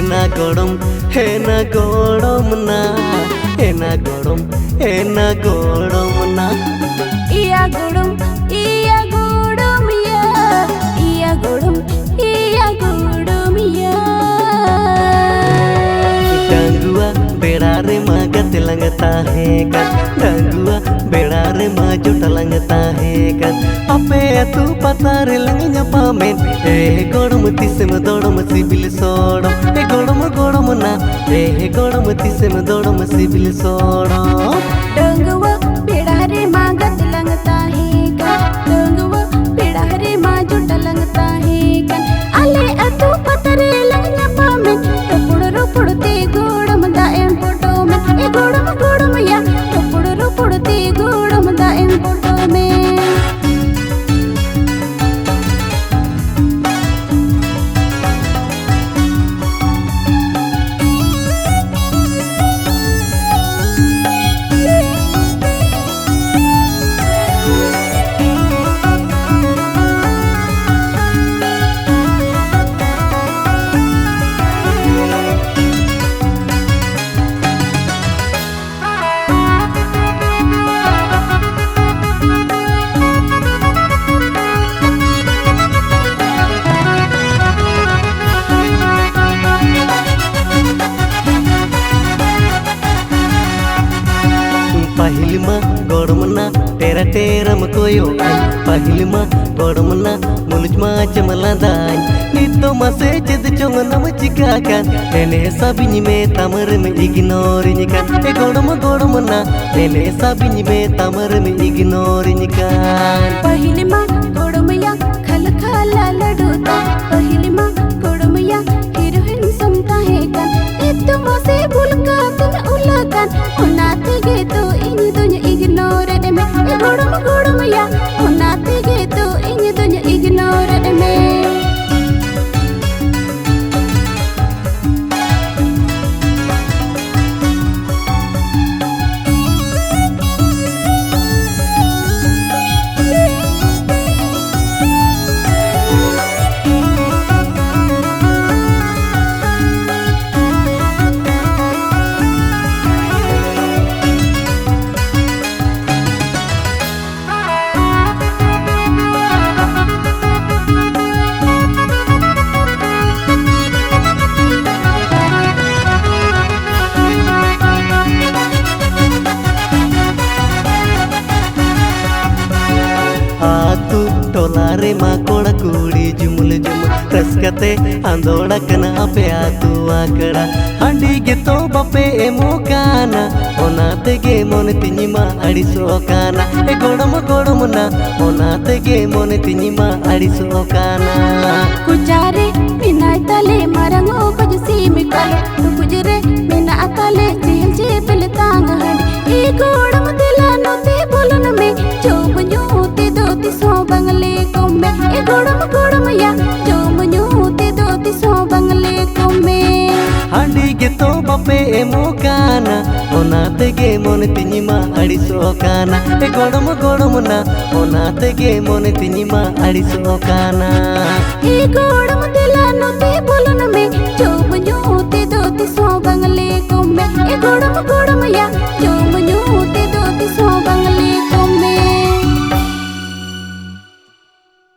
हेना गोड़म ना हेना गोड़म ना iya godom ya iya godom ya डांगुआ बेड़ा रे मागा तिलंगता है कर डांगुआ बेड़ा रे माजो टलंगता है कर अपे तू पता रे लंगnya pamen गोड़म तिसम दोड़म सिबिल सोड़म गोड़म ना गोड़म तिसम दोड़म सिबिल सोड़म डांगुआ बेड़ा रे मागा तिलंगता है कर डांगुआ बेड़ा रे माजो टलंगता है कर अले तू पता रे लंगnya pamen रोपड़ ते गोड़म दा एम फोटो में ए गोड़म या रोपड़ ते गोड़म दा एम फोटो में पहिलमा गोड़मना तेरा तेरम कोयो पहिलमा गोड़मना मुलजमा चमला दान नितो मसे चेद चोंगनम चिकाkan ene sabinyi me tamar me ignore nyikan गोड़मना ene sabinyi me tamar me ignore nyikan पहिलमा गोड़मया खल खला लडुता पहिलमा गोड़मया हीरोइन समता है kan itu mase bulka tun ulakan onate ge to ini dunya ignore deme गोड़म या onate ge to ini dunya ignore deme टोलारे मा कोड़ा कूड़ी जुमुल रसकते आंदोड़ा कना पे आतु आकड़ा हंडी गे तो बपे एमोकाना ओनाते गे मोने तिनिमा अड़िसोकाना गोड़म ना ओनाते गे मोने तिनिमा अड़िसोकाना कुचारे बिना तले मरंगो बजसी मिकलो कुजरे बिना तले जेल जेपल तांग हंडी ए गोड़म दिला नोते बोलन में जो बंजोते दोती सो बंगले कोमे ए गोड़म या जो बंजोते दोती सो बंगले कोमे हंडी गे तो बपे एमोकाना ओनाते गे मोने तिनिमा अड़िसोकाना गोड़म ना ओनाते गे मोने तिनिमा अड़िसोकाना ए गोड़म दिला नोते बोलन में जो बंजोते दोती सो बंगले कोमे ए गोड़म या जो बंजोते दोती सो बंगले